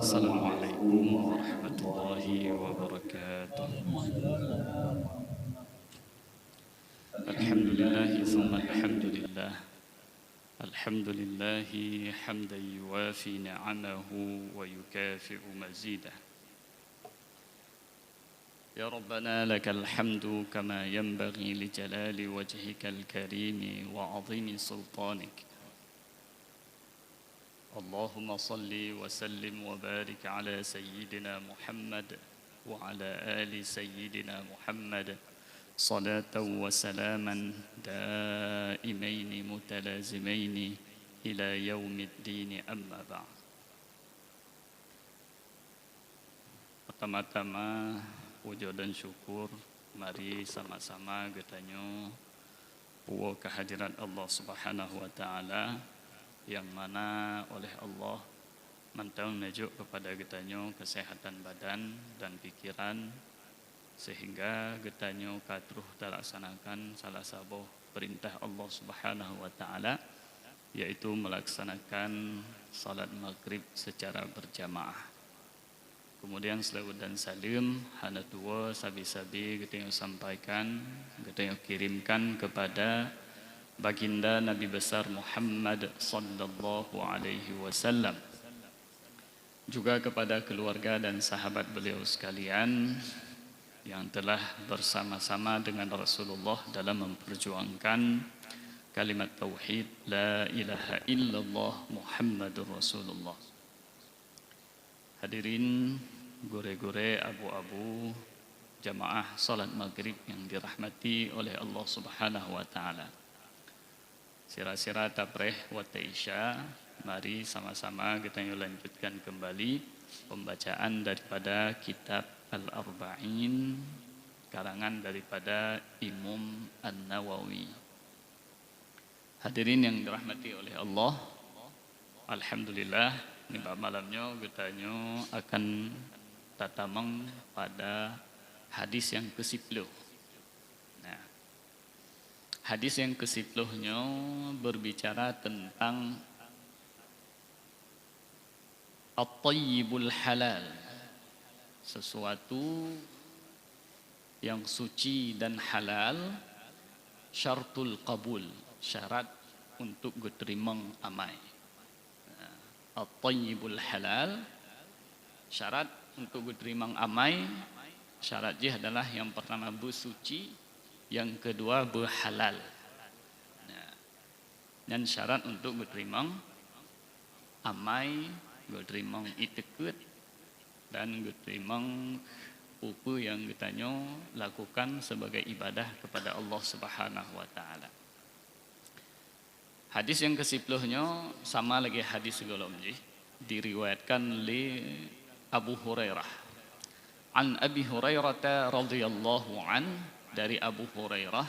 Assalamualaikum warahmatullahi wabarakatuh. Alhamdulillahi thumma alhamdulillah. Alhamdulillahi hamdan yuwafi ni'amahu wa yukafi'u mazidah. Ya Rabbana lakal hamdu kama yanbaghi li jalali wajhikal karimi wa 'azimi sultanik. Allahumma salli wa sallim wa barik ala sayyidina Muhammad wa ala ali sayyidina Muhammad salatan wa salaman daimaini mutalazimaini ila yaumiddin amma ba'd. Pertama-tama puja dan syukur mari sama-sama getanyo puwa kehadiran Allah Subhanahu wa taala yang mana oleh Allah mantau menuju kepada getanyo kesehatan badan dan pikiran sehingga getanyo katruh terlaksanakan salah satu perintah Allah Subhanahu wa taala yaitu melaksanakan salat maghrib secara berjamaah. Kemudian selawat dan salim hana dua sabi-sabi getanyo sampaikan, getanyo kirimkan kepada baginda Nabi besar Muhammad sallallahu alaihi wasallam, juga kepada keluarga dan sahabat beliau sekalian yang telah bersama-sama dengan Rasulullah dalam memperjuangkan kalimat tauhid la ilaha illallah Muhammadur Rasulullah. Hadirin gore-gore abu-abu jamaah salat maghrib yang dirahmati oleh Allah Subhanahu wa taala. Sira-sira tabreh wa isya, mari sama-sama kita lanjutkan kembali pembacaan daripada kitab Al-Arba'in karangan daripada Imam An-Nawawi. Hadirin yang dirahmati oleh Allah, alhamdulillah ini malamnya kita akan tatamang pada hadis yang ke-10. Hadis yang ke-10-nya berbicara tentang at-tayyibul halal, sesuatu yang suci dan halal, syartul qabul, syarat untuk diterima amai. At-tayyibul halal, syarat untuk diterima amai, syaratnya adalah yang pertama bersuci, yang kedua berhalal. Dan syarat untuk diterima amai, diterima itikut, dan diterima upu yang kita lakukan sebagai ibadah kepada Allah Subhanahu wa taala. Hadis yang ke-10-nya sama lagi hadis sebelumnya, diriwayatkan oleh Abu Hurairah. An Abi Hurairah radhiyallahu an, dari Abu Hurairah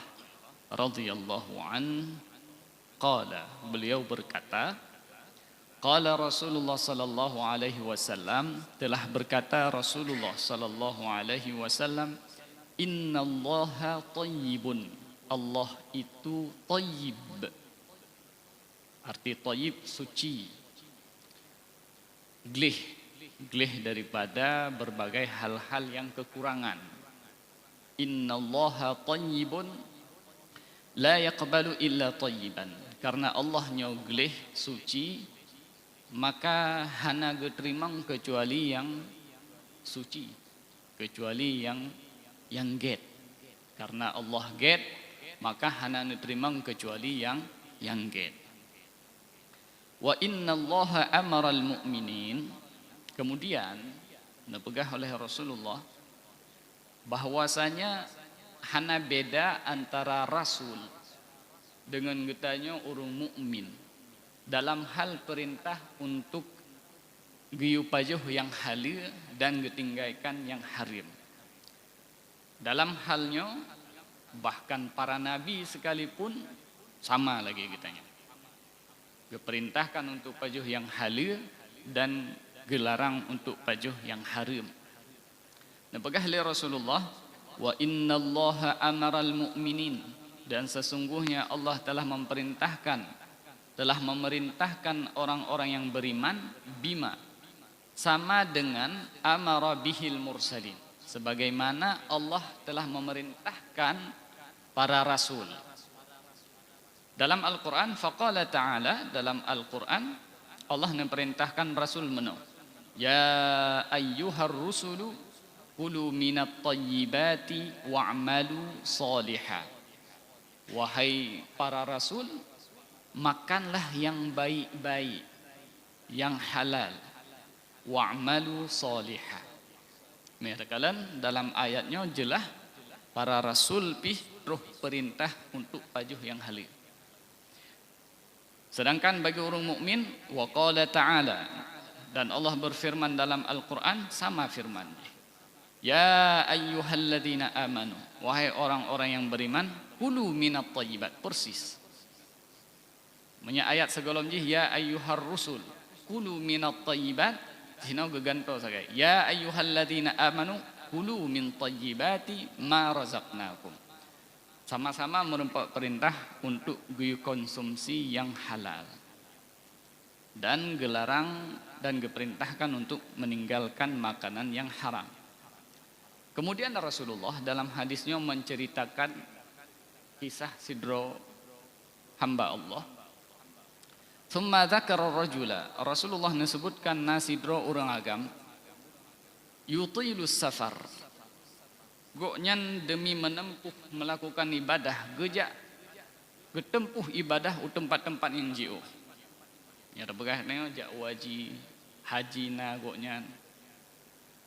radhiyallahu an, qala, beliau berkata, qala Rasulullah sallallahu alaihi wasallam, telah berkata Rasulullah sallallahu alaihi wasallam, innallaha thayyibun, Allah itu thayyib. Arti thayyib suci, glih daripada berbagai hal-hal yang kekurangan. Innallaha thayyibun la yaqbalu illa thayyiban, karena Allah nyogleh suci maka hana geterima kecuali yang suci, kecuali yang get. Karena Allah get maka hana diterima kecuali yang get. Wa innallaha amaral mu'minin, kemudian dipegah oleh Rasulullah bahwasanya hana beda antara rasul dengan getanya orang mukmin dalam hal perintah untuk giyupajuh yang halal dan getinggalkan yang haram. Dalam halnya bahkan para nabi sekalipun sama lagi getanya. Diperintahkan untuk pajuh yang halal dan gelarang untuk pajuh yang haram. Napagah oleh Rasulullah, wa innallaha amaral mu'minin, dan sesungguhnya Allah telah memerintahkan orang-orang yang beriman bima, sama dengan amara bihil mursalin, sebagaimana Allah telah memerintahkan para rasul. Dalam Al-Quran, faqala ta'ala, dalam Al-Quran Allah memerintahkan rasul menu, ya ayyuhar rusulu kulu minat tayyibati wa'malu salihah. Wahai para rasul, makanlah yang baik-baik, yang halal, wa'malu salihah. Merekalan dalam ayatnya jelas para rasul roh perintah untuk pajuh yang halal. Sedangkan bagi orang mukmin, wa qala ta'ala, dan Allah berfirman dalam Al-Quran sama firman-Nya, ya ayyuhalladzina amanu, wahai orang-orang yang beriman, kulu minat thayyibat, persis punya ayat sebelum ji, ya ayyuhar rusul kulu minat thayyibat, hina geganto sagai, ya ayyuhalladzina amanu kulu min thayyibati ma razaqnakum. Sama-sama merupakan perintah untuk konsumsi yang halal, dan gelarang dan diperintahkan untuk meninggalkan makanan yang haram. Kemudian Rasulullah dalam hadisnya menceritakan kisah sidro hamba Allah. Thumma dzakara rajula, Rasulullah menyebutkan nasidro orang agam yutilus safar, goknyan demi menempuh melakukan ibadah gejak getempuh ibadah u tempat-tempat yang jauh. Ya begah neo jak waji haji na goknyan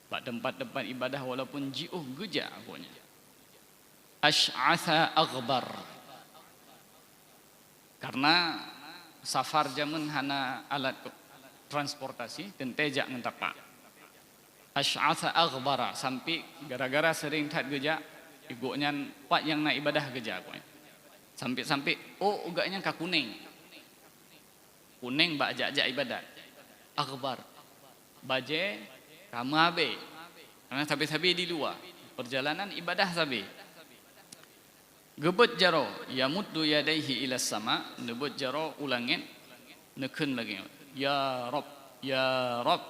pak tempat-tempat ibadah walaupun jauh gejak goknya. Asy'atha aghbar, karena safar jamun hana alat transportasi dan tejak ngentapak. Asy'atha aghbara, sampai gara-gara sering tat gejak igoknya pak yang nak ibadah gejak pokoknya. Sampai oh ugaknya ka kuning bak jak ibadat. Aghbar baje kamabe, karena sabi-sabi di luar perjalanan ibadah sabi. Gebet jaro yamuddu yadaihi ila sama, nebut jaro ulangin nekeun lagi, ya Rabb ya Rabb.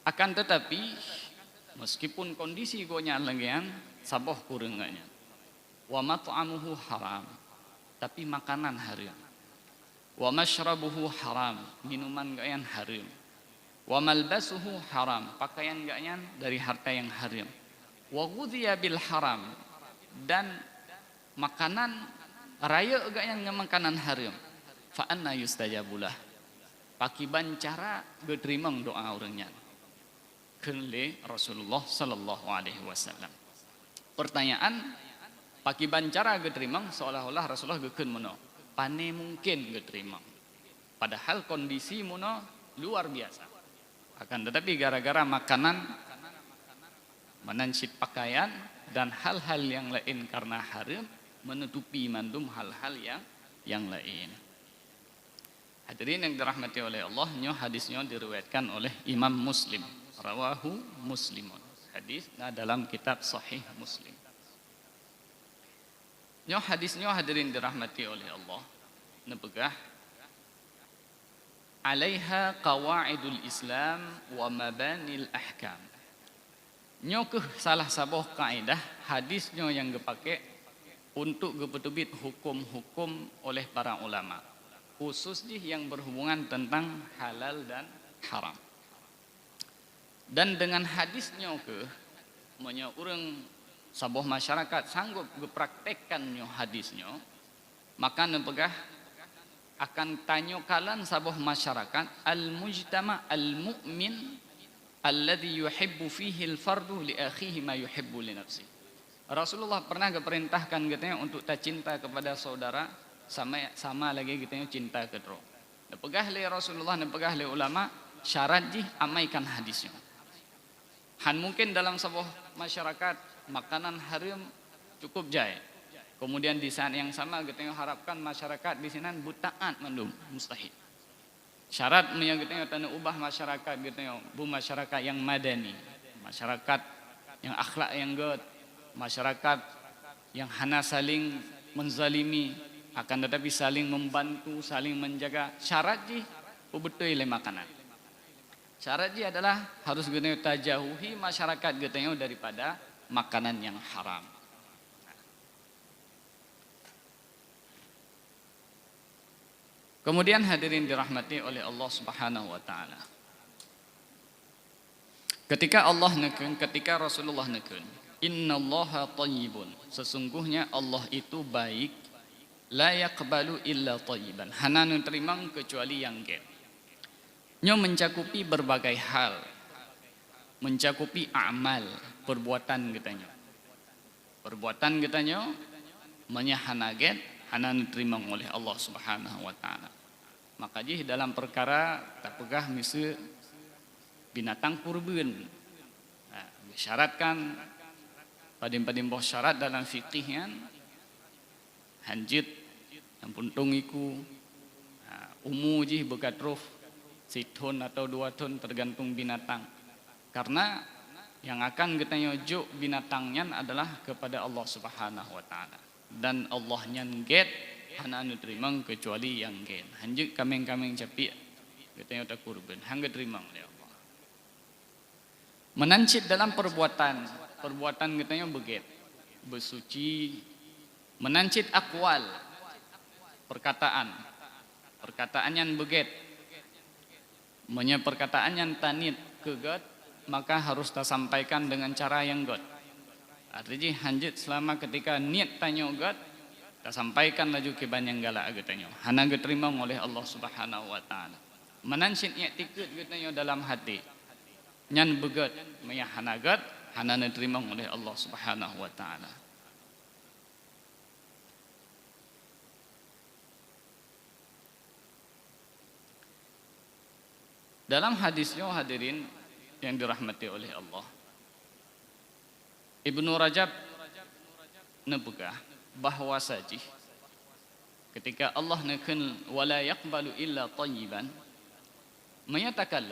Akan tetapi meskipun kondisi gonya lengian saboh kurangnya, wa mat'amuhu haram, tapi makanan haram, wa mashrabuhu haram, minuman gayan haram, wa malbasuhu haram, pakaian gayan dari harta yang haram, wa ghudhiya bil haram, dan makanan raya gayan makanan haram, fa anna yustajabulah, pakiban cara geterimang doa orangnya kenle Rasulullah sallallahu alaihi wasallam. Pertanyaan paki bancara geterimang seolah-olah Rasulullah gekeun mono pane mungkin geterimang, padahal kondisi mono luar biasa. Akan tetapi gara-gara makanan, menancip pakaian dan hal-hal yang lain karena haram, menutupi mandum hal-hal yang lain. Hadirin yang dirahmati oleh Allah, nyo hadisnya diriwayatkan oleh Imam Muslim, rawahu Muslimun, hadis dalam kitab Sahih Muslim. Nyo hadisnya hadirin dirahmati oleh Allah, nebegah alaiha qawaidul Islam wa mabanil ahkam. Nyo ke salah sabuh kaidah hadisnya yang dipakai untuk gepetubit hukum-hukum oleh para ulama, khususnya yang berhubungan tentang halal dan haram. Dan dengan hadisnya ke monya urang sabuh masyarakat sanggup gepraktekkan nyo hadisnya, maka nepegah akan tanyo kalan sabuh masyarakat al-mujtama al-mu'min alladhi yuhibbu fihi al-fardu li akhihi ma yuhibbu li nafsi. Rasulullah pernah keperintahkan katanya untuk tak cinta kepada saudara sama lagi katanya cinta kedro. Nepegah le Rasulullah, nepegah le ulama, syarat jih amaikan hadisnya. Han mungkin dalam sebuah masyarakat makanan haram cukup jai. Kemudian di saat yang sama kita harapkan masyarakat di sini butaat mandum mustahil. Syarat kita tanah ubah masyarakat kita bu masyarakat yang madani, masyarakat yang akhlak yang good, masyarakat yang hana saling menzalimi, akan tetapi saling membantu, saling menjaga. Syarat ji betul le makanan. Syarat dia adalah harus guna tajauhi masyarakat getanya daripada makanan yang haram. Kemudian hadirin dirahmati oleh Allah Subhanahu wa taala. Ketika Allah neken, ketika Rasulullah neken, innallaha thayyibun, sesungguhnya Allah itu baik, la yaqbalu illa thayyiban, hana nerima kecuali yang baik. Nyo mencakupi berbagai hal, mencakupi amal, perbuatan katanya. Perbuatan katanya menyahanaget hana diterima oleh Allah Subhanahu wa taala. Maka ji dalam perkara tak pegah misal binatang kurban. Nah, disyaratkan padim-padim boh syarat dalam fikih hanjit yang puntung iku umu ji begatruf situn atau 2 ton tergantung binatang. Karena yang akan kita nyojuk binatangnya adalah kepada Allah Subhanahu wa taala. Dan Allah nyan-get hana anu terima kecuali yang gen. Hanjuk kameng-kameng capi kita nyota kurban hangga terima oleh Allah. Menancit dalam perbuatan kita nya beget, bersuci, menancit akwal, perkataan yang beget, perkataan yang tanit kegat, maka harus kita sampaikan dengan cara yang god. Artinya hanjit selama ketika niat tanya god, kita sampaikan laju ke banyak galak agatanya. Hana diterima oleh Allah Subhanahu wa taala. Menancit niat tikut agatanya dalam hati. Nyan begat, maya hana god, hana diterima oleh Allah Subhanahu wa taala. Dalam hadisnya hadirin yang dirahmati oleh Allah, Ibnu Rajab nebegah bahwa saja ketika Allah neken wala yaqbalu illa thayyiban, menyatakan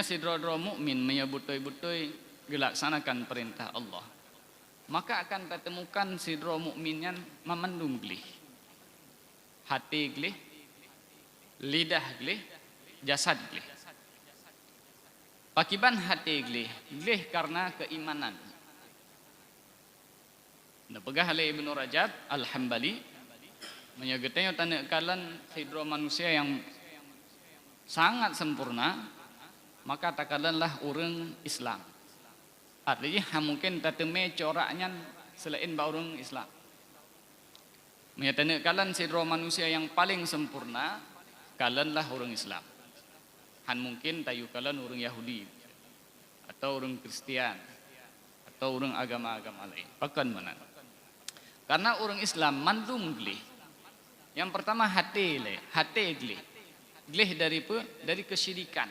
sidra-dra mukmin menyebutoi-butoi gelaksanakan perintah Allah, maka akan temukan sidra mukminnya memandung glih, hati glih, lidah glih, jasad glih. Pakiban hati glih karena keimanan. Napegah oleh Ibnu Rajab Al-Hambali menyagetanya tanda kalan sidra manusia yang sangat sempurna, maka takalanlah orang Islam. Artinya mungkin tateme coraknya selain orang Islam. Menyatakan kalan sidra manusia yang paling sempurna, kalanlah orang Islam. Han mungkin tayu kalan orang Yahudi atau orang Kristian atau orang agama-agama lain. Pakan mana? Karena orang Islam mandum glih. Yang pertama hati glih. Glih dari kesyirikan.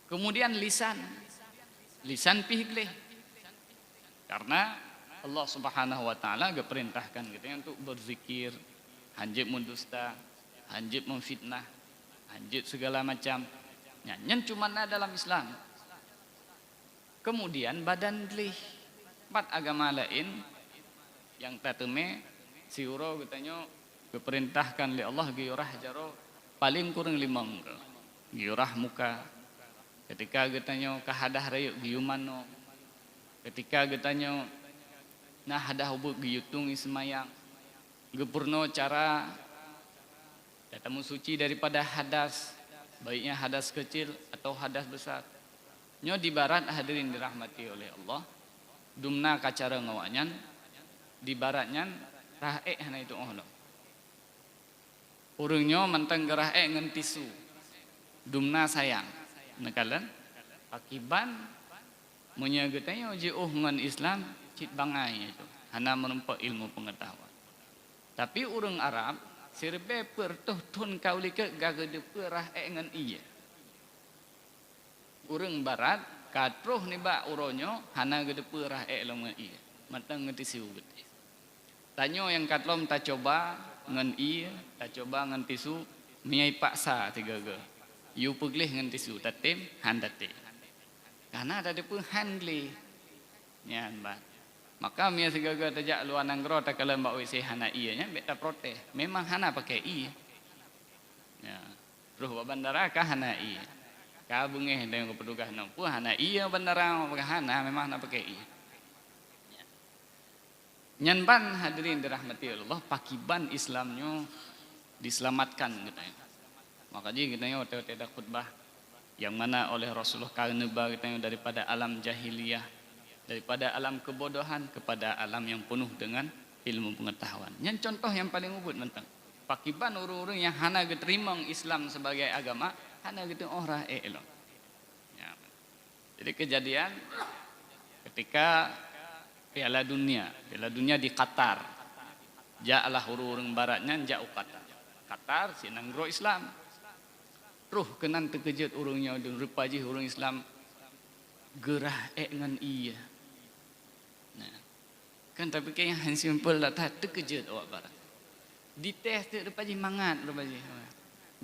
Kemudian lisan pih glih. Karena Allah Subhanahu wa taala geperintahkan kita untuk berzikir, hanjib mendusta, hanjib memfitnah, hanjut segala macam. Nyanyian cuma dalam Islam. Kemudian badan glih. 4 agama lain yang tateme siuro katanya diperintahkan oleh Allah giurah jaro paling kurang 5 giurah muka. Ketika katanya kahadah rayu giumano. Ketika katanya nah hadah ubuk giyutung ismayang. Gepurno cara datang suci daripada hadas, baiknya hadas kecil atau hadas besar. Nyo di barat hadirin dirahmati oleh Allah, dumna kacara ngawanyan, di baratnya rahe hana itu Allah. Urungnya menteng gerahe ngen tisu, dumna sayang. Nekalan akiban menyagetanya jauh ngen Islam cit bangai itu, hana menempa ilmu pengetahuan. Tapi urung Arab sirbe pertuh tun kaulike gagede perah ngan iya. Urang barat katruh ni ba uronyo hana gede perah ngan iya. Matang ngeti siu gede. Tanyo yang katlom ta coba ngan iya, ta coba ngan tisu miai paksa tiga ge. Yu peglih ngan tisu tatim handate. Karena ada depu handli. Nyan ba. Maka mia segaga tajak luar nanggro tak kalam mbak wc hana iya nya beta protes. Memang hana pakai iya. Ya. Terus bandara kah hana iya. Ka bengeh dengan petugas nampu hana iya bandara pakai hana memang nak pakai iya. Nyanban hadirin dirahmati Allah, pakiban Islamnya diselamatkan katanya. Makanya katanya waktu ada khutbah yang mana oleh Rasulullah karneba katanya daripada alam jahiliyah, daripada alam kebodohan kepada alam yang penuh dengan ilmu pengetahuan. Yang contoh yang paling ubud mentang. Pakiban orang-orang yang hana terima Islam sebagai agama, hana gitu orang elok. Ya. Jadi kejadian ketika Piala Dunia di Qatar. Ja'alah orang-orang baratnya jauh Qatar. Qatar si nanggro Islam. Ruh kenan terkejut orangnya dan rupaji orang Islam gerah dengan iya. Nah, kan tapi kayak yang simple lah tak terkejut awak barat. Di tes tu rupaji mangat rupaji.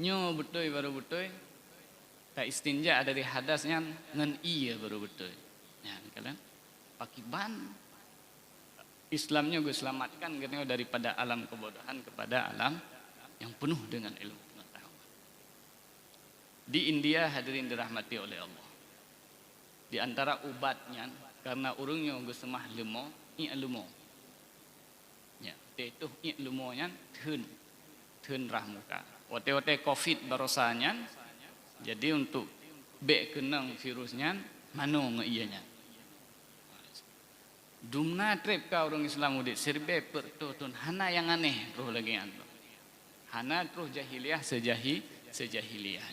Nyo betul baru betul. Tak istinja dari hadasnya dengan iya baru betul. Ya, kalian pakiban Islamnya gue selamatkan katanya daripada alam kebodohan kepada alam yang penuh dengan ilmu pengetahuan. Di India hadirin dirahmati oleh Allah. Di antara ubatnya karena urungnya gue semah lemo, i lemo. Ya, itu i lemonya thun rahmuka. Wate-wate Covid barosanya jadi untuk be kenang virusnya mano ngeianya. Dumna trip ka orang Islam udik serbe pertutun hana yang aneh roh lagi ando. Hana terus jahiliyah sejahiliyah.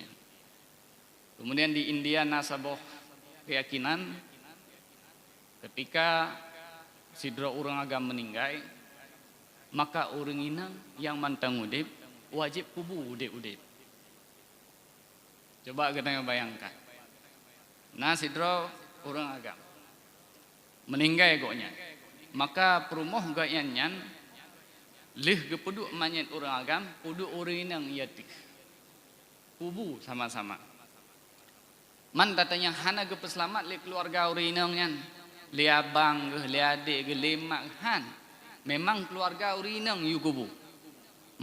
Kemudian di India nasabah keyakinan ketika sidro orang agam meninggal maka orang inang yang mantang udip wajib kubu udip. Coba kita bayangkan. Nah sidro orang agam meninggal goknya maka perumoh gayanyan leh gepeduk manyet orang agam puduk orang inang yati kubu sama-sama man datanya hana gepeselamat le keluarga orang inang le abang le adik ge le mak han memang keluarga orang inang yu kubu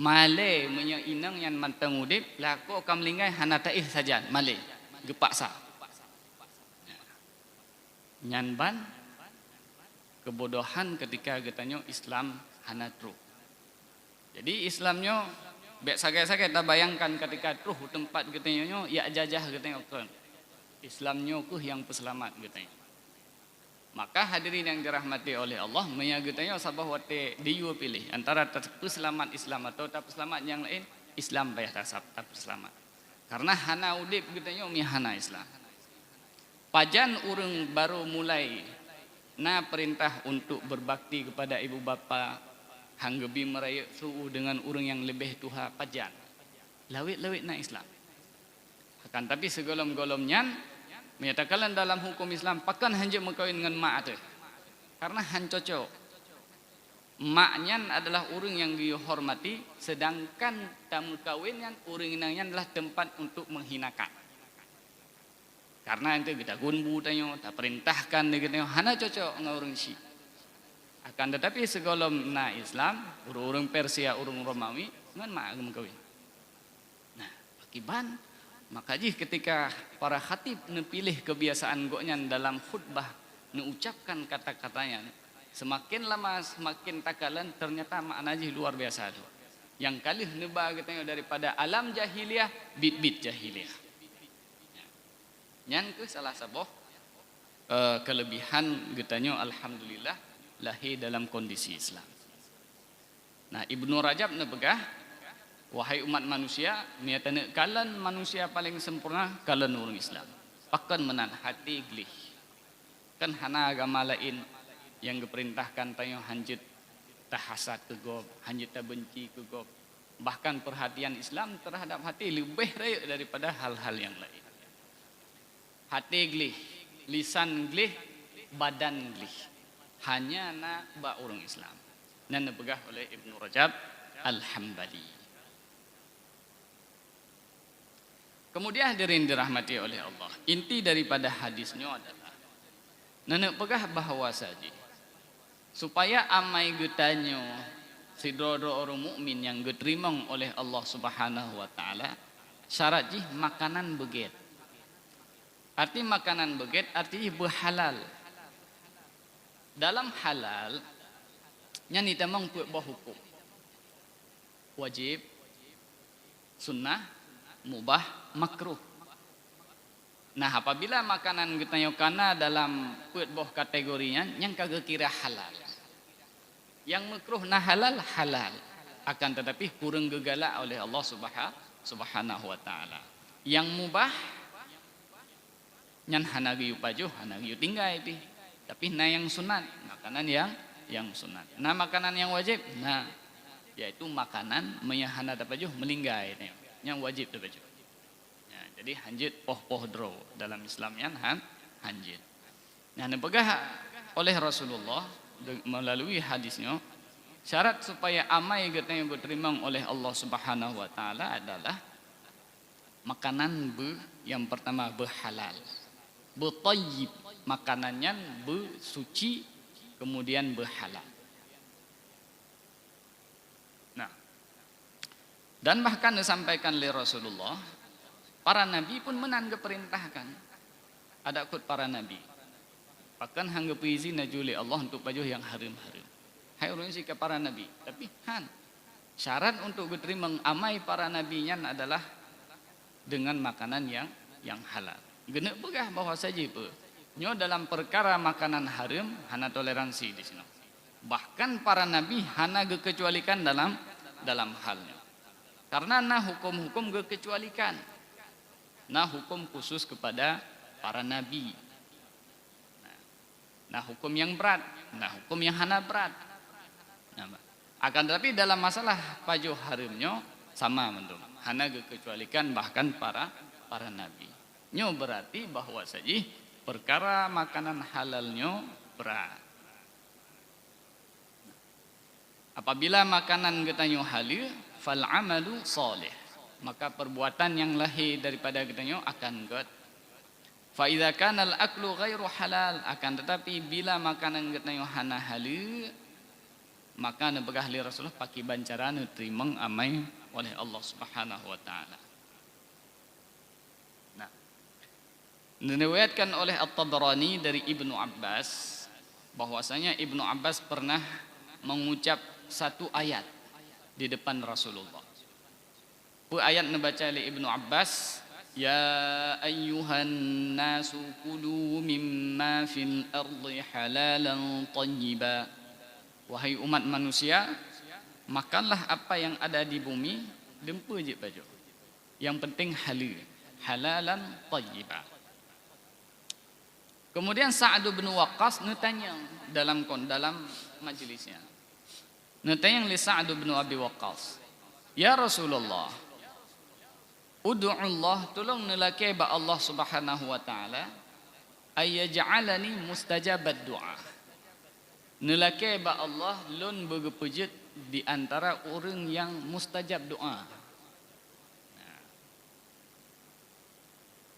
male menya inang yang mantang udip lako kam linggai hana taih saja male gepaksa nyanban kebodohan ketika katanya Islam hana truh. Jadi Islamnya bek sagai-sagai kita bayangkan ketika truh tempat katanya ya jajah katanya kan. Islamnya kuh yang peselamat katanya. Maka hadirin yang dirahmati oleh Allah menya katanya sabah wate diu pilih antara selamat Islam atau tak selamat yang lain Islam bayar tak selamat. Karena hana udip katanya hana Islam. Pajan urang baru mulai perintah untuk berbakti kepada ibu bapa hanggebi meraya suhu dengan orang yang lebih tuha pajan lawit-lawit na Islam akan tapi segolom-golomnya menyatakan dalam hukum Islam pakan hanya mengkawin dengan mak tu karena han cocok maknya adalah orang yang dihormati sedangkan tamu kawinnya orang inangnya adalah tempat untuk menghinakan. Karena itu kita gunbu tanya, tak perintahkan kita hana cocok dengan orang Syiah. Akan tetapi segolom na Islam, orang Persia, orang Romawi, dengan mak agama kawin. Nah, akiban makanya ketika para khatib nepilih kebiasaan goknya dalam khutbah mengucapkan kata-katanya, semakin lama semakin takalan ternyata maknanya luar biasa tu. Yang kali neba katanya daripada alam jahiliyah, bit-bit jahiliyah. Yang ke salah satu kelebihan getanya alhamdulillah lahir dalam kondisi Islam. Nah Ibnu Rajab nebegah wahai umat manusia niatana kalian manusia paling sempurna kalian orang Islam. Pakan menan hati glih. Kan hana agama lain yang diperintahkan tayo hanjit tahasad ke gob, hanjit benci ke gob. Bahkan perhatian Islam terhadap hati lebih raya daripada hal-hal yang lain. Hati glih, lisan glih, badan glih. Hanya nak ba orang Islam. Dan dipegah oleh Ibnu Rajab Al-Hambali. Kemudian hadirin dirahmati oleh Allah. Inti daripada hadisnya adalah nenek pegah bahawa saja supaya amai getanyo si dodo orang mukmin yang diterima oleh Allah Subhanahu wa taala syarat jih makanan beget. Arti makanan beget arti berhalal. Dalam halal nya ni tamang buat hukum. Wajib, sunnah, mubah, makruh. Nah, apabila makanan kita kana dalam buat kategorinya yang kagak kira halal. Yang makruh nah halal halal. Akan tetapi kurang gegala oleh Allah Subhanahu wa taala. Yang mubah nyan hanagiu pajuh, hanagiu tinggai pi. Tapi nah yang sunat, makanan yang sunat. Nah, makanan yang wajib, nah yaitu makanan menyahana dapajuh melinggai yang wajib dapajuh. Ya, jadi hanjit poh dro dalam Islamnya hanjit. Nah, dipegah oleh Rasulullah melalui hadisnya, syarat supaya amai kita yang diterima oleh Allah Subhanahu wa taala adalah makanan yang pertama berhalal, bertayyib, makanannya bersuci, kemudian berhalal. Nah, dan bahkan disampaikan oleh Rasulullah, para nabi pun menan keperintahkan. Ada kut para nabi. Bahkan hangga puisi najuli Allah untuk pajuh yang haram-haram. Hai urun si ke para nabi. Tapi syarat untuk diterima amai para nabinya adalah dengan makanan yang halal. Genek pegah bahwa saja pe. Nyo dalam perkara makanan haram hana toleransi di sini. Bahkan para nabi hana kecualikan dalam halnya. Karena nah hukum-hukum kecualikan. Nah hukum khusus kepada para nabi. Nah hukum yang berat, nah hukum yang hana berat. Nah, akan tetapi dalam masalah pajuh harimnya sama mendung. Hana kecualikan bahkan para nabi. Nyo berarti bahwa saja perkara makanan halalnya berat. Apabila makanan katanya halal, fal amalu salih. Maka perbuatan yang lahir daripada katanya akan good. Fa idza kana al aklu ghairu halal, akan tetapi bila makanan katanya hana halal, maka nebegah li Rasulullah paki bancaran terima amai oleh Allah Subhanahu wa taala. Nah, diriwayatkan oleh At-Tabarani dari Ibnu Abbas bahwasanya Ibnu Abbas pernah mengucap satu ayat di depan Rasulullah. Bu ayat membaca oleh Ibnu Abbas, ya ayyuhan nasu kulu mimma fil ardi halalan tayyiba. Wahai umat manusia, makanlah apa yang ada di bumi, dempu je baju. Yang penting halal, halalan tayyiba. Kemudian Sa'ad bin Waqqas ngetanya dalam majlisnya. Ngetanya li Sa'ad bin Abi Waqqas, ya Rasulullah, ud'u Allah, tolong nelaki ba Allah Subhanahu wa taala ayyaj'alani mustajabat du'a. Nelaki ba Allah lun bergepujut di antara orang yang mustajab doa.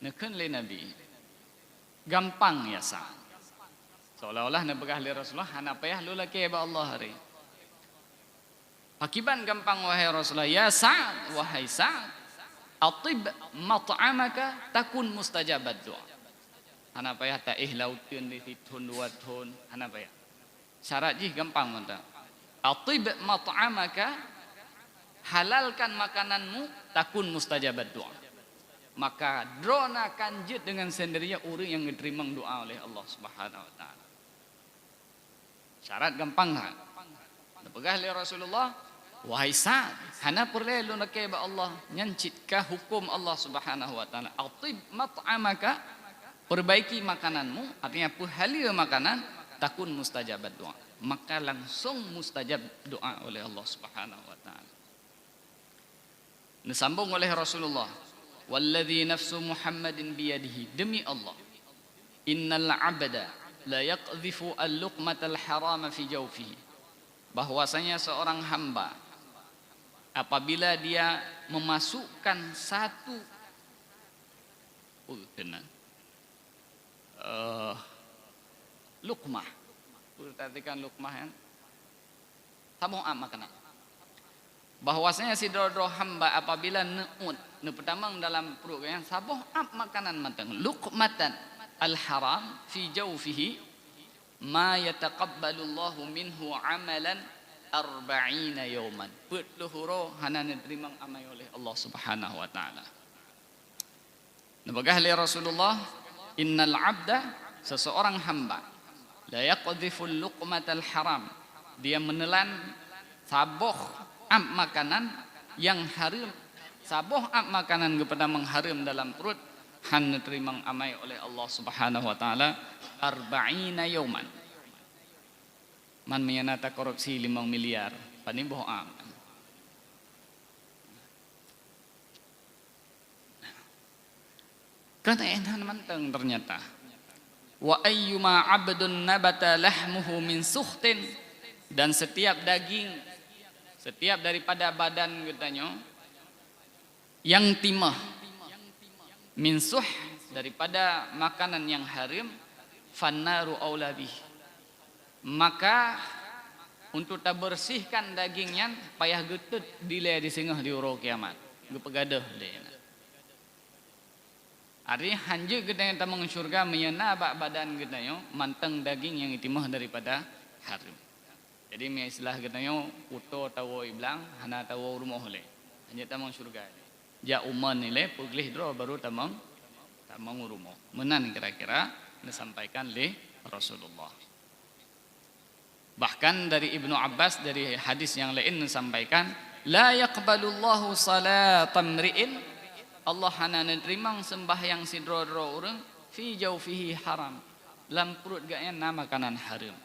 Nekan le Nabi gampang ya sa. Seolah-olah nebegah li Rasulullah hana payah lu laki ba Allah hari. Akiban gampang wahai Rasulullah, ya Sa'ad, wahai Sa'ad, atib mat'amaka takun mustajabat doa. Hana payah ta lautin di thun dua thun, hana payah. Syarat jih gampang mata. Atib mat'amaka, halalkan makananmu, takun mustajabat doa. Maka drona kanjut dengan sendirinya orang yang diterima doa oleh Allah Subhanahu wa taala. Syarat gampang ha. Pegah li Rasulullah, wahai Sa'ad, hana perlu lu nak ba Allah nyancitkah hukum Allah Subhanahu wa taala. Atib mat'amaka, perbaiki makananmu, artinya halal makanan, takun mustajabat doa. Maka langsung mustajab doa oleh Allah Subhanahu wa taala. Disambung oleh Rasulullah, walladzi nafsu Muhammadin biyadihi, demi Allah, innal 'abda la yaqdhifu al-luqmatal harama fi jawfihi, bahwasanya seorang hamba apabila dia memasukkan satu luqmah, perhatikan luqmah yang tamu makanan. bahwasanya si doro hamba apabila neut nepetamang dalam perut yang saboh ap makanan matang luqmatan al haram fi jawfihi ma yataqabbalu Allahu minhu amalan 40 yawman petluhuro hanan diterima amal oleh Allah Subhanahu wa taala. Nabagah li Rasulullah innal abda seseorang hamba la yaqdhifu luqmatal haram dia menelan saboh am makanan yang haram saboh am makanan kepada mengharam dalam perut han terima amai oleh Allah Subhanahu wa taala 40 yauman man menyanata korupsi 5 miliar pani boh am kan enak manteng ternyata wa ayyuma 'abdun nabata lahmuhu min sukhtin dan setiap daging setiap daripada badan katanya yang timah min suh daripada makanan yang haram fannaru aulabih maka untuk tak bersihkan dagingnya payah getut dilai di sengah di uro kiamat gepegadah lena ari hanjeu gedanya tamang syurga menyena bak badan gedanya manteng daging yang timah daripada haram. Jadi mi istilah katanya puto tawo iblang hana tawo rumah le. Hanya tamang surga. Ja uman nile puglih dro baru tamang rumah. Menan kira-kira disampaikan oleh Rasulullah. Bahkan dari Ibnu Abbas dari hadis yang lain disampaikan la yaqbalullahu salatan mri'in Allah hana nerima sembahyang sidro-dro urang fi jawfihi haram. Lam perut gaknya nama makanan haram.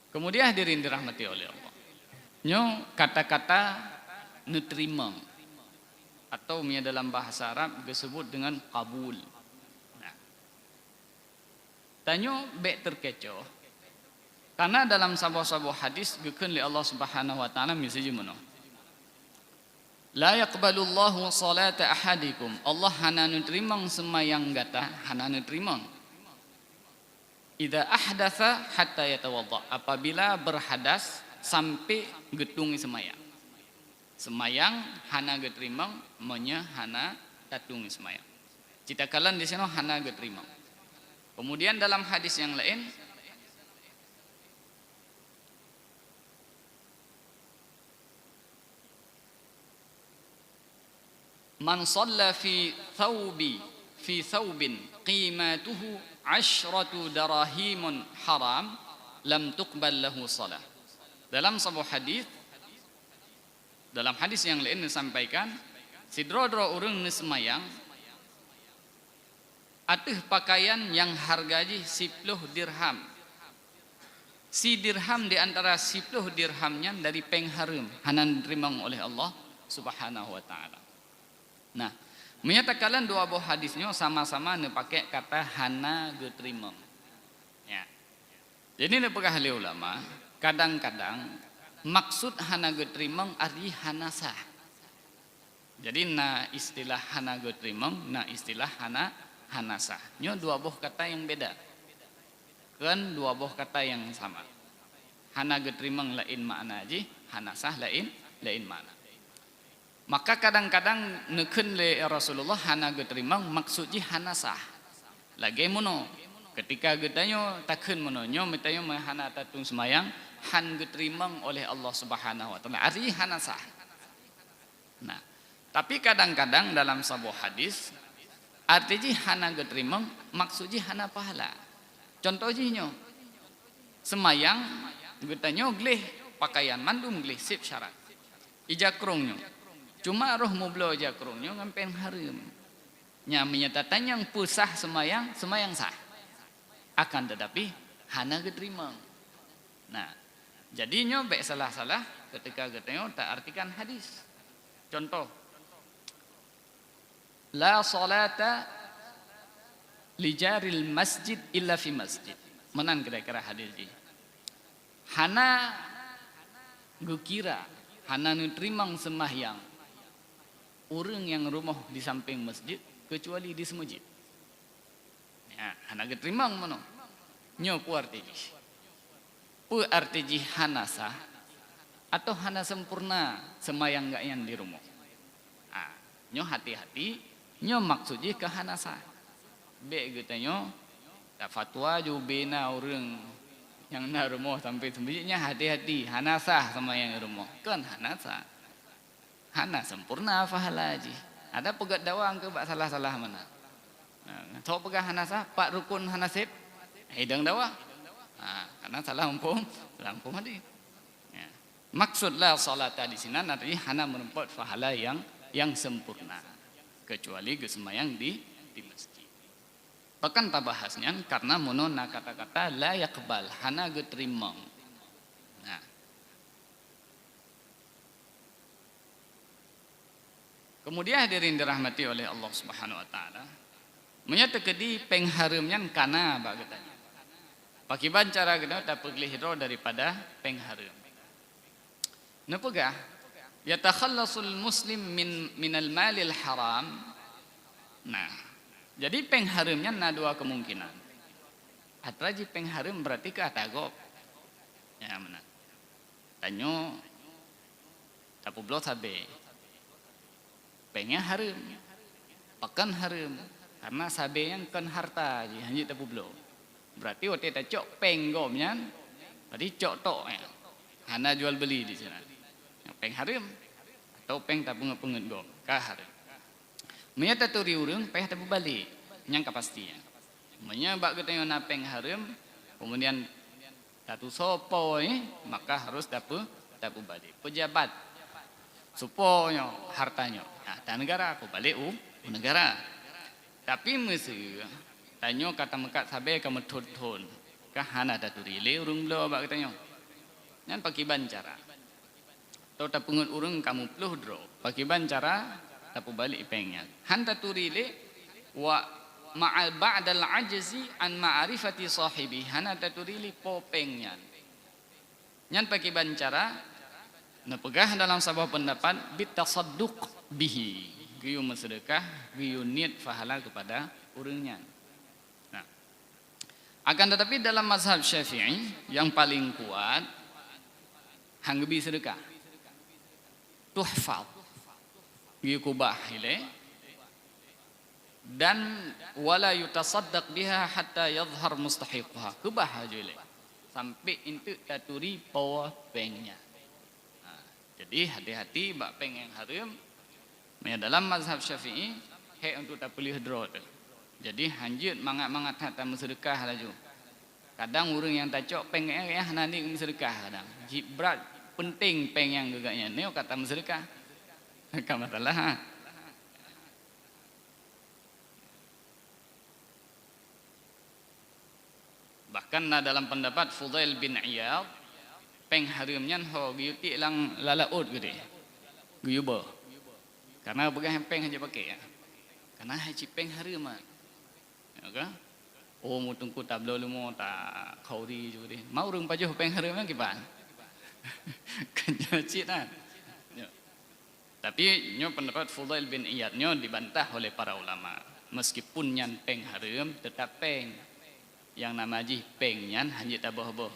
Kemudian hadirin dirahmati oleh Allah. Nyo kata-kata nutrima atau dalam bahasa Arab disebut dengan qabul. Nah. Tanyo be terkecoh. Karena dalam sebuah hadis gekeun li Allah Subhanahu wa taala misalnya mono. La yaqbalu Allahu salata ahadikum. Allah hana nutrima sembayang gata, hana nutrima idza ahdatsa hatta yatawadda apabila berhadas sampai getung semayang. Semayang hana geterimang monya hana tatung semayang. Citakalan di sana hana geterimang. Kemudian dalam hadis yang lain man shalla fi thawbin qimatuhu 10 darahimun haram lam tuqbal lahu salah. Dalam sebuah hadis yang lain disampaikan sidro-dro urang nismayang atuh pakaian yang harganya 10 dirham. Si dirham di antara 10 dirhamnya dari pengharum hanan diterima oleh Allah Subhanahu wa taala. Nah, menyatakan dua buah hadisnya sama-sama pakai kata hana geterimang. Ya. Jadi ini pegah ahli ulama, kadang-kadang maksud hana geterimang ari hana sah. Jadi na istilah hana geterimang, na istilah hana sah. Nyo dua buah kata yang beda. Kan dua buah kata yang sama. Hana geterimang lain makna aja, hana sah lain makna. Maka kadang-kadang nekeun le Rasulullah hana geterimang maksudnya hana sah. Lagi mono ketika getanyo takkeun mono nyo mitayo hana tatung semayang han geterimang oleh Allah Subhanahu wa taala ari hana sah. Nah, tapi kadang-kadang dalam sebuah hadis artinya hana geterimang maksudnya hana pahala. Contohnya semayang getanyo gleh pakaian mandum gleh sip syarat. Ijakrongnya cuma roh mublo jakrongnya ngampen harum. Nya menyatakan yang pusah semayang sah. Akan tetapi hana geterimang. Nah, jadinya baik salah-salah ketika getanyo tak artikan hadis. Contoh la salata li jaril masjid illa fi masjid. Menan kira-kira hadis ini. Hana gukira hana nutrimang sembahyang orang yang rumah di samping masjid kecuali di semujid. Ya, hana geterimang mano. Nyo ku arti. Pu arti ji hanasa atau hana sempurna semayang gak yang di rumah. Nyo hati-hati, nyo maksud ji ke hanasa. Be gitu tak fatwa ju bina orang yang na rumah sampai sebenarnya hati-hati hanasa semayang di rumah. Kan hanasa. Hana sempurna fahala ji. Ada pegat dawang ke bak salah-salah mana? Tahu pegah hanasa, pak rukun hanasib, hidang dawa. Karena salah lampung hadi. Ya. Maksudlah salat di sini nanti hana menempat fahala yang sempurna, kecuali gesemayang di masjid. Bahkan tabahasnya karena monona kata-kata la yakbal hana getrimang. Nah. Kemudian hadirin dirahmati oleh Allah Subhanahu wa taala. Menyatakan di pengharimnya kana bagetanya. Pakiban cara kita dapat lihro daripada pengharim. Napugah yatakhallasul muslim minal malil haram. Nah, jadi pengharimnya na dua kemungkinan. Atraji pengharim berarti ke atagop. Ya mana? Tanyo tapu blot sabe. Pengnya harim. Pakan harim. Karena sabe yang kan harta je hanya tapu blot. Berarti waktu kita cok penggomnya, berarti cok tok ya. Hana jual beli di sana. Peng harim atau peng tabung pengen gom kah harim. Menyata turi urang peh tabu balik, yang kepastian. Menyabak kita yang peng harim, kemudian tatu sopo maka harus tabu balik. Pejabat supaya hartanya, nah, negara aku balik negara. Tapi mesti tanyo kata mekat sabe kamu thon kah hana daturi le urung belo bak katanya nyan pakiban cara atau tapungut urung kamu pluh dro pakiban cara tapu balik pengnya han daturi le wa ma'al ba'dal ajzi an ma'rifati sahibi hana daturi le po pengnya nyan pakiban cara nepegah dalam sebuah pendapat bitasadduq bihi giyu bersedekah giyu niat fahala kepada urangnya. Akan tetapi dalam mazhab Syafi'i yang paling kuat hanggebi sedekah. Tuhfal. Yukubah ile dan wala yutasaddaq biha hatta yadhhar mustahiquha. Kubah aja ile. Sampai intu taturi pawa pengnya. Jadi hati-hati bak peng yang haram. Dalam mazhab Syafi'i hak untuk tak pilih draw tu. Jadi hanjut mangat-mangat hatta bersedekah laju. Kadang orang yang tak cok peng nanti bersedekah kadang. Berat penting peng yang gegaknya. Ni kata bersedekah. Kan masalah. Bahkan dalam pendapat Fudail bin Iyad peng harimnya ho giuti lang lalaut gede. Guyuba. Karena pegang peng aja pakai ya. Karena haji peng harim okay? Oh mutungku tak belum mau tak kauri juga deh. Mau orang pajuh peng harimnya gimana? Kenyacit kan? Tapi nyo pendapat Fudail bin Iyad nyo dibantah oleh para ulama. Meskipun nyan peng harim tetap peng. Yang nama ji peng nyan hanjit taboh-boh.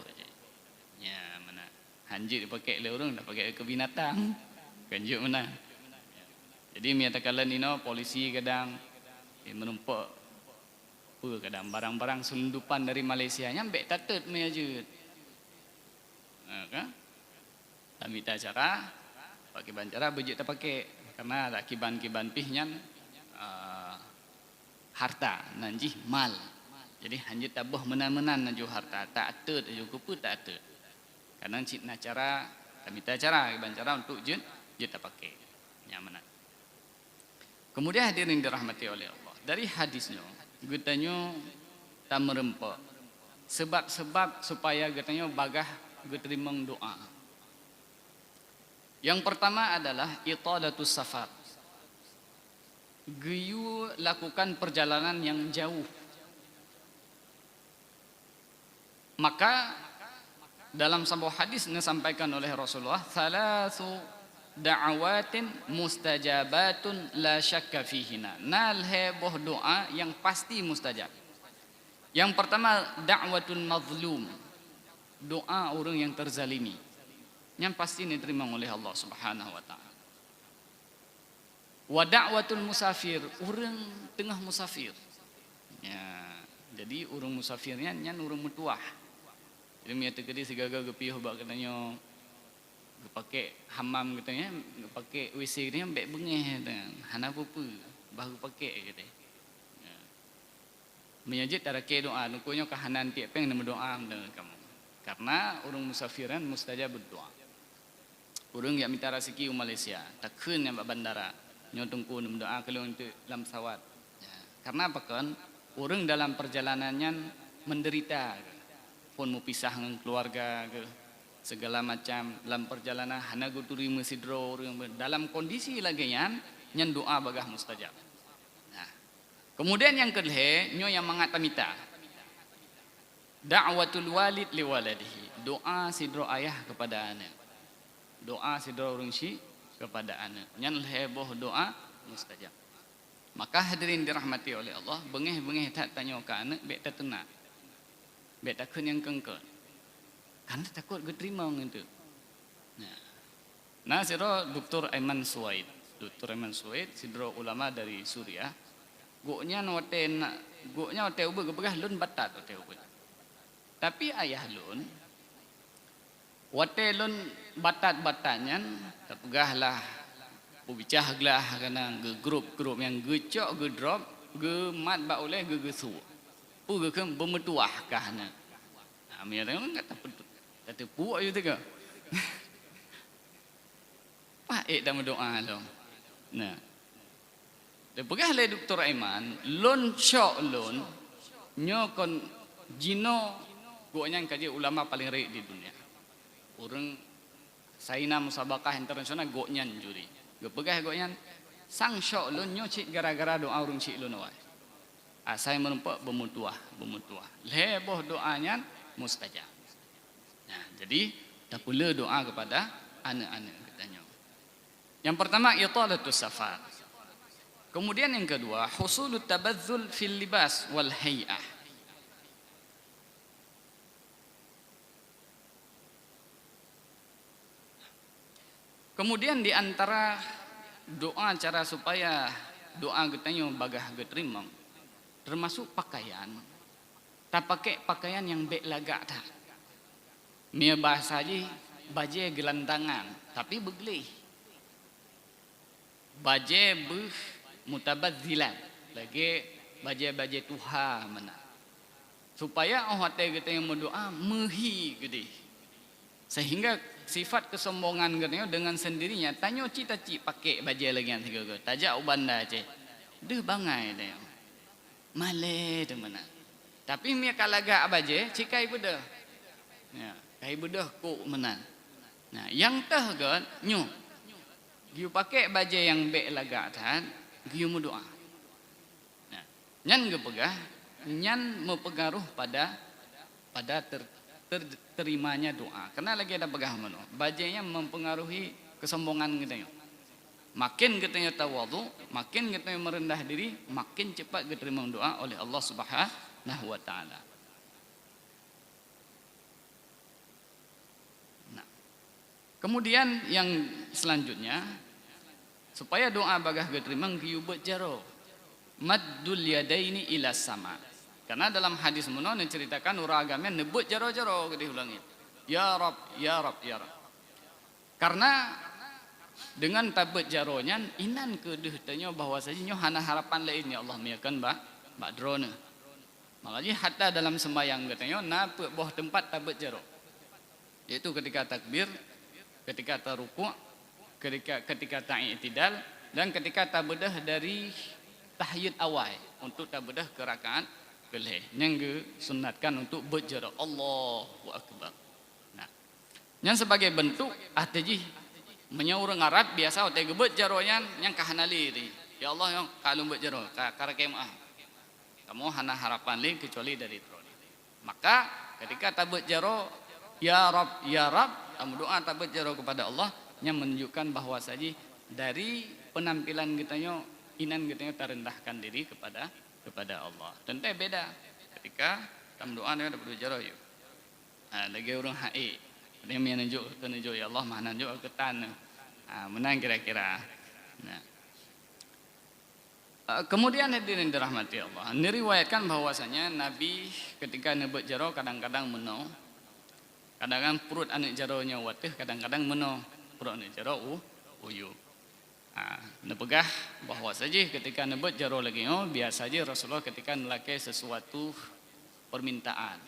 Ya mana? Hanjit dipakai oleh orang, dah pakai ke binatang. Kanjuk mana? Jadi menyatakan nino polisi kadang menumpak kadang barang-barang selundupan dari Malaysia nyampe tatut me ajut. Kami tak cara pakai bancara bejut tak pakai karena ada kiban-kiban pihnya harta nanji mal. Jadi hanjut tabuh menan-menan naju harta tak atut aju kupu tak atut. Karena cina cara kami tak cara bancara untuk jut tak pakai. Nyaman. Kemudian hadirin dirahmati oleh Allah. Dari hadisnya, getanyo tak merempak. Sebab-sebab supaya getanyo bagah geterimang doa. Yang pertama adalah italatus safar. Geyu lakukan perjalanan yang jauh. Maka dalam sebuah hadis disampaikan oleh Rasulullah, salasu da'awatin mustajabatun la syakka fihina. Nal heboh doa yang pasti mustajab. Yang pertama da'watun mazlum. doa orang yang terzalimi yang pasti diterima oleh Allah Subhanahu wa taala. Wa da'watul musafir, orang tengah musafir. Ya, jadi orang musafirnya nyan orang mutuah. Jadi mia tegedi segaga gepiuh bak katanya pakai hammam katanya, pakai WC dia ambek bengeh dengan hana apa baru pakai kata. Ya. Menyajit tarake doa nukunya kahanan tiap yang nama doa dengan kamu. Karena orang musafiran mustajab berdoa. Orang yang minta rezeki di Malaysia, takkan yang bandara, nyotongku nama doa kalau untuk dalam pesawat. Ya. Karena apa kan? Orang dalam perjalanannya menderita, pun mau pisah dengan keluarga ke segala macam dalam perjalanan hana guturi mesidro dalam kondisi lagi yang doa bagah mustajab. Nah, kemudian yang kedua nyo yang mangatamita da'watul walid li waladihi, doa sidro ayah kepada anak, doa sidro orang si kepada anak, yang heboh doa mustajab. Maka hadirin dirahmati oleh Allah, bengeh-bengeh tak tanya ke anak, bek tak tenang, bek takkan yang kengkon, karena takut keterima gitu. Nah, sidro Dr. Aiman Suwaid, Dr. Aiman Suwaid, sidro ulama dari Suriah, goknya wate ubah kebegah lun batat wate ubah. Tapi ayah lun, wate lun batat-batatnya, terpegahlah pubicahlah karena grup yang gecok gedrop gemat ba oleh gegesu pu gekem bemetuah kahna amia tengok kata pedut kata pu ayo tega pak dak mendoa lo. Nah de pegah le Dr. Aiman lon syok lon nyo kon jino gonya kaji ulama paling rek di dunia orang saina musabakah internasional gonya juri gepegah goyan sang syok lun nyocik gara-gara doa urung cik lun awak. Asai merempak bemutuah. Leboh doanya mustajab. Nah, jadi tak pula doa kepada anak-anak katanya. Yang pertama italatus safar. Kemudian yang kedua husulut tabadzul fil libas wal hay'ah. Kemudian di antara doa cara supaya doa getanya bagah geterima termasuk pakaian. Tak pakai pakaian yang bek lagak dah. Mia bahasa aja baje gelandangan tapi beglih. Baje beh mutabadzilan. Lagi baje tuha mana. Supaya orang getanya berdoa mehi gede. Sehingga sifat kesombongan katanya dengan sendirinya tanyo cita-cita pakai baju lagi yang tiga tajak ubanda je deh bangai dia male de mana tapi mia kalaga abaje cikai budah ya kai budah ku mana nah yang teh kan nyu giu pakai baju yang be laga tan giu doa nah nyan gepegah nyan mempengaruh pada terimanya doa. Karena lagi ada pegah mano. Bajanya mempengaruhi kesombongan kita. Makin kita tawadhu, makin kita merendah diri, makin cepat diterima doa oleh Allah Subhanahu wa taala. Nah. Kemudian yang selanjutnya supaya doa bagah diterima qiyubat jaro. Maddul yadaini ila sama. Karena dalam hadis muno menceritakan orang agama nebut jaro-jaro kita ulangi. Ya Rab, ya Rab, ya Rab. Karena dengan tabut jaronya inan kedeh tanya bahwasanya hana harapan lain ya Allah miakan ba drone. Makanya hatta dalam sembahyang katanya napa boh tempat tabut jaro. Yaitu ketika takbir, ketika taruku, ketika ta'itidal dan ketika tabedah dari tahyid awal untuk tabedah ke rakaat kelih yang sunatkan untuk berjara Allahu Akbar. Nah, yang sebagai bentuk ataji menyaur ngarat biasa otai gebet jaronya yang kahanali di. Ya Allah yang kalau berjara karakemah. Kamu hana harapan li kecuali dari tron. Maka ketika tabut jaro ya Rab kamu doa tabut jaro kepada Allah yang menunjukkan bahwa saja dari penampilan kitanya inan kitanya terendahkan diri kepada Allah. Tentu beda ketika dalam doa dia dapat berjaro yuk. Lagi orang haid. Dia menunjuk ya Allah mana nunjuk ke tan. Menang kira-kira. Nah. Kemudian hadirin dirahmati Allah, diriwayatkan bahwasanya Nabi ketika nebut jaro kadang-kadang meno, kadang-kadang perut anak jaronya watih, kadang-kadang meno perut anak jaro uyu. Nepegah bahwa saja ketika nebut jaro lagi biasa saja Rasulullah ketika melakukan sesuatu permintaan.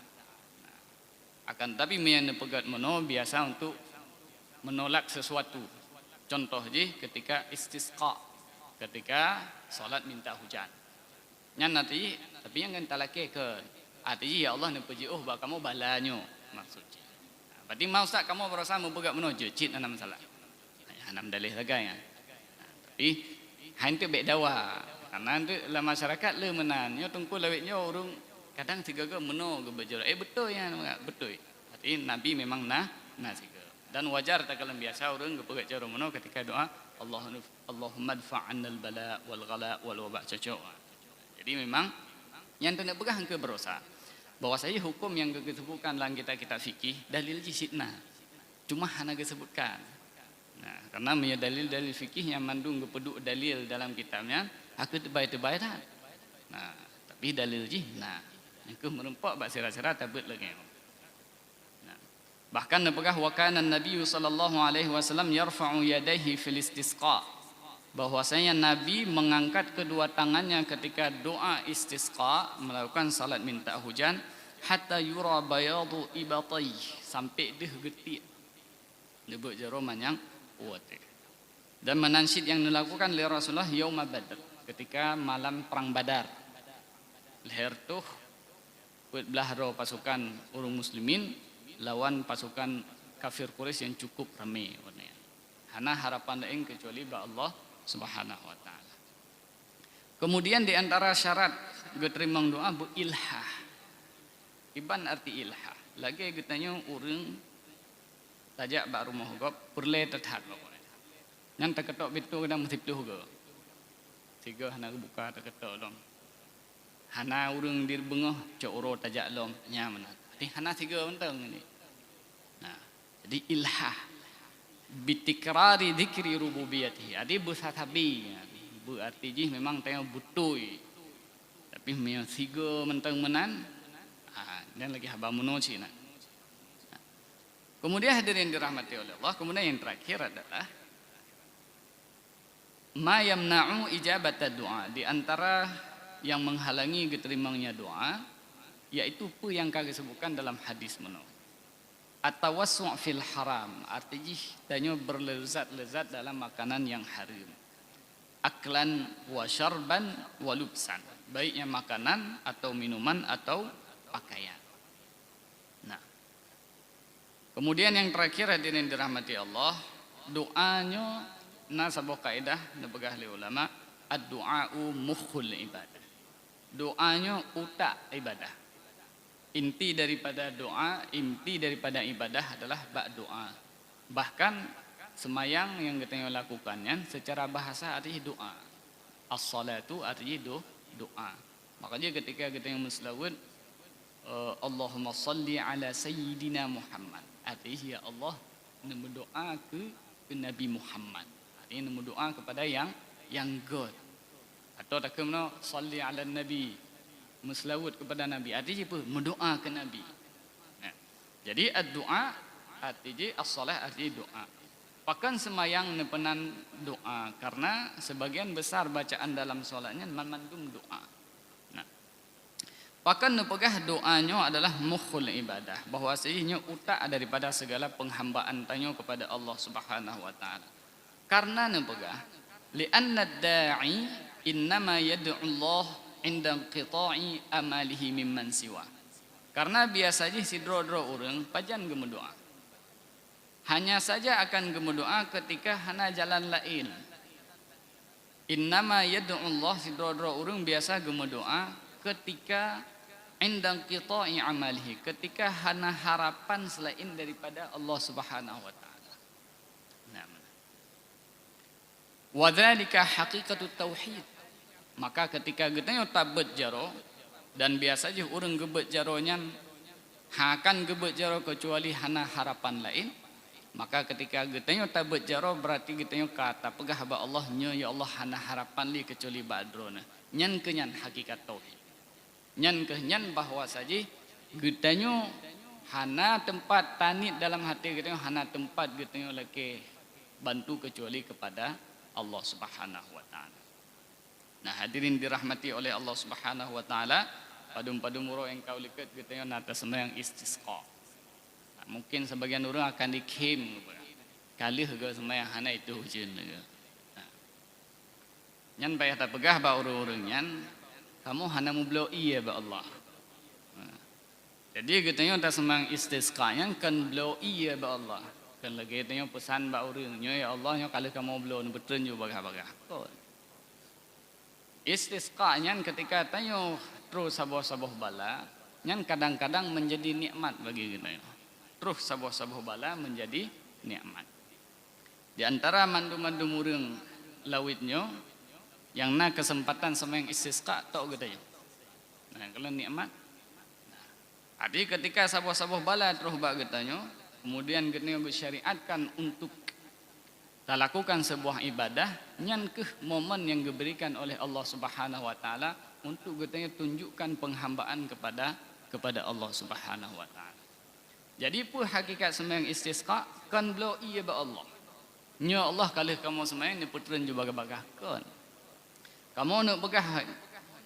Akan tapi yang nepegat meno biasa untuk menolak sesuatu. Contoh je ketika istisqa, ketika solat minta hujan. Yang nanti tapi yang kita lakukan artinya ya Allah nepuji bah kamu balanyo maksudnya. Berarti mau tak kamu berusaha mempegat menuju cit enam salah. Enam dalih lagi ya. Tapi hantu bek dawa. Karena itu dalam masyarakat le menan. Nyo tungku lawetnya orang kadang tiga ke meno ke berjara. Betul ya, betul. Berarti Nabi memang siga. Dan wajar tak kalau biasa orang ke pegat jaro meno ketika doa Allahumma adfa'anna al-bala wal ghala wal waba' cocok. Jadi memang yang tu nak pegang ke berusaha. Bahwa saya hukum yang disebutkan dalam kitab fikih dalil jisidna. Cuma hana disebutkan. Nah, karena punya dalil-dalil fikih yang mandung kepeduk dalil dalam kitabnya, aku terbaik-terbaik dah. Nah, tapi dalil ji, yang ke merempak bak sira-sira tabut lagi. Nah, bahkan apakah wakana Nabi sallallahu alaihi wasallam yarfa'u yadayhi fil istisqa. Bahwasanya Nabi mengangkat kedua tangannya ketika doa istisqa, melakukan salat minta hujan, hatta yura bayadu ibatai, sampai deh getik. Nyebut jaro manyang dan menansyid yang dilakukan oleh Rasulullah yauma Badr, ketika malam perang Badar. Leher tuh belah pasukan orang muslimin lawan pasukan kafir Quraisy yang cukup ramai. Hana harapan lain kecuali ba Allah Subhanahu wa taala. Kemudian di antara syarat diterima doa bu ilhah. Iban arti ilhah. Lagi katanya urang tajak bak rumah gop perle tethat. Yang terketok bitu kadang mesti tuh go. Tiga hana buka terketok dong. Hana urang dir bengoh coro tajak lom nya mana. Ti hana tiga mentang ini. Nah, jadi ilhah bitikrari dzikri rububiyatihi. Adi busatabi. Bu arti ji memang tengah butui. Tapi memang tiga mentang menan. Dan lagi haba munoci nak. Kemudian hadirin dirahmati oleh Allah, kemudian yang terakhir adalah ma yamna'u ijabata doa. Di antara yang menghalangi diterimanya doa, yaitu apa yang kami sebutkan dalam hadis meno. At-tawassu' fil haram, artinya tanya berlezat-lezat dalam makanan yang haram. Aklan wa syarban wa lubsan, baiknya makanan atau minuman atau pakaian. Nah, kemudian yang terakhir hadirin dirahmati Allah, doanya sebuah kaidah dibegah oleh ulama, ad-du'a'u mukhul ibadah. Doanya utak ibadah. Inti daripada doa, inti daripada ibadah adalah bak doa. Bahkan semayang yang kita lakukannya secara bahasa artinya doa. As-salatu artinya doa. Makanya ketika kita menselawat Allahumma salli ala sayyidina Muhammad, artinya ya Allah berdoa ke Nabi Muhammad. Artinya berdoa kepada yang God. Atau tak kena salli ala Nabi, menselawat kepada Nabi, artinya apa? Mendoa ke Nabi. Nah, jadi ad-doa artinya as-salah artinya doa. Pakan semayang nepenan doa karena sebagian besar bacaan dalam solatnya memandung doa. Nah, pakan nepegah doanya adalah mukhul ibadah, bahwasanya utak daripada segala penghambaan tanya kepada Allah Subhanahu wa taala. Karena nepegah li'anna ad-da'i innama yad'u Allah inda qita'i amalihi mimman siwa. Karena biasanya si dro-dro orang pajan gemedoa. Hanya saja akan gemedoa ketika hana jalan lain. Innama yad'u Allah, si dro-dro orang biasa gemedoa ketika inda qita'i amalihi, ketika hana harapan selain daripada Allah Subhanahu wa taala. Nah, wa dzalika haqiqatut tauhid. Maka ketika kita tabet jaro, dan biasa je orang gebet jaronya hakan ge berjaro kecuali hana harapan lain, maka ketika getanyo tak berjaro berarti getanyo kata pegah ba Allah nya ya Allah hana harapan li kecuali badrona. Nyan kenyan hakikat tauhid. Nyan kenyan bahwa saja getanyo hana tempat tanit dalam hati getanyo hana tempat getanyo leke bantu kecuali kepada Allah Subhanahu wa taala. Nah, hadirin dirahmati oleh Allah Subhanahu wa taala, padum-padum uro engkau liket getanyo nata sembahyang istisqa. Nah, mungkin sebagian orang akan diklaim kali hega sembahyang hana itu hujan lega. Nah, nyan payah tak pegah ba urang-urang nyan kamu hana mublo iya ba Allah. Nah, jadi getanyo tak sembahyang istisqa nyan kan blo iya ba Allah. Kan lagi getanyo pesan ba urang nyo ya Allah nyo kalau kamu blo betul nyo bagah-bagah. Istisqa nyan ketika tanyo terus saboh-saboh bala nyan kadang-kadang menjadi nikmat bagi kita. Terus saboh-saboh bala menjadi nikmat. Di antara mandu-mandu murung lawitnyo yang na kesempatan sembahyang istisqa tok kita. Nah, kalau nikmat. Nah, adi ketika saboh-saboh bala terus bak getanyo, kemudian getanyo bersyariatkan untuk kita lakukan sebuah ibadah nyan ke momen yang diberikan oleh Allah Subhanahu wa taala untuk kita tunjukkan penghambaan kepada Allah Subhanahu wa taala. Jadi pun hakikat sembahyang istisqa kan belo iya ba Allah. Nya Allah kalau kamu sembahyang ni putran juga bagah kan. Kamu nak begah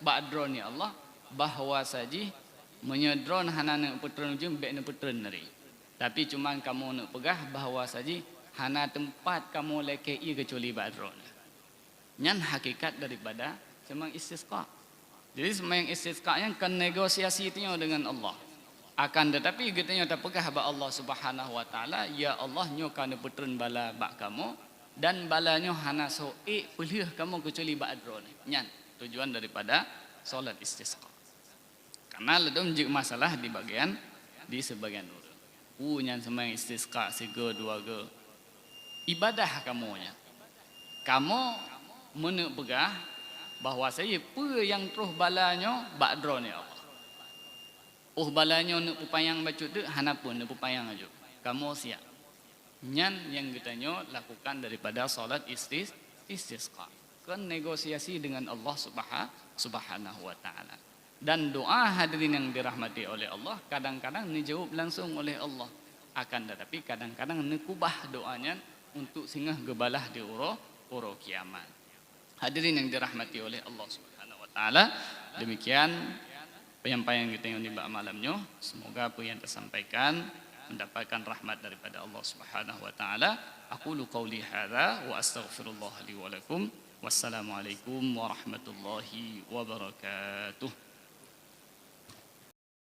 ba'dron ya Allah bahwa saji menyedron hanana putran ujung be putran nari. Tapi cuma kamu nak begah bahwa saji hana tempat kamu lekei kecuali badron. Nyan hakikat daripada sembahyang istisqa. Jadi sembahyang istisqa yang kan negosiasi itu dengan Allah. Akan tetapi getanya tak pegah ba Allah Subhanahu wa taala, ya Allah nyo kana putren bala bak kamu dan balanyo hana soe pelih kamu kecuali badron. Nyan tujuan daripada solat istisqa. Karena ledom jik masalah di sebagian orang. Nyan sembahyang istisqa sego dua ge ibadah kamunya. Kamu menek pegah bahwa saya apa yang terus balanyo badron ya Allah. Balanyo nak pupayang bacut tu hana pun nak pupayang aja. Kamu siap. Nyan yang getanyo lakukan daripada solat istisqa. Kan negosiasi dengan Allah Subhanahu wa taala. Dan doa hadirin yang dirahmati oleh Allah kadang-kadang dijawab langsung oleh Allah. Akan tetapi kadang-kadang nekubah doanya untuk singgah gebalah di uro kiamat. Hadirin yang dirahmati oleh Allah Subhanahu wa taala, demikian penyampaian kita yang dibak malamnya. Semoga apa yang tersampaikan mendapatkan rahmat daripada Allah Subhanahu wa taala. Aqulu qauli hadza wa astaghfirullah li wa lakum. Wassalamualaikum warahmatullahi wabarakatuh.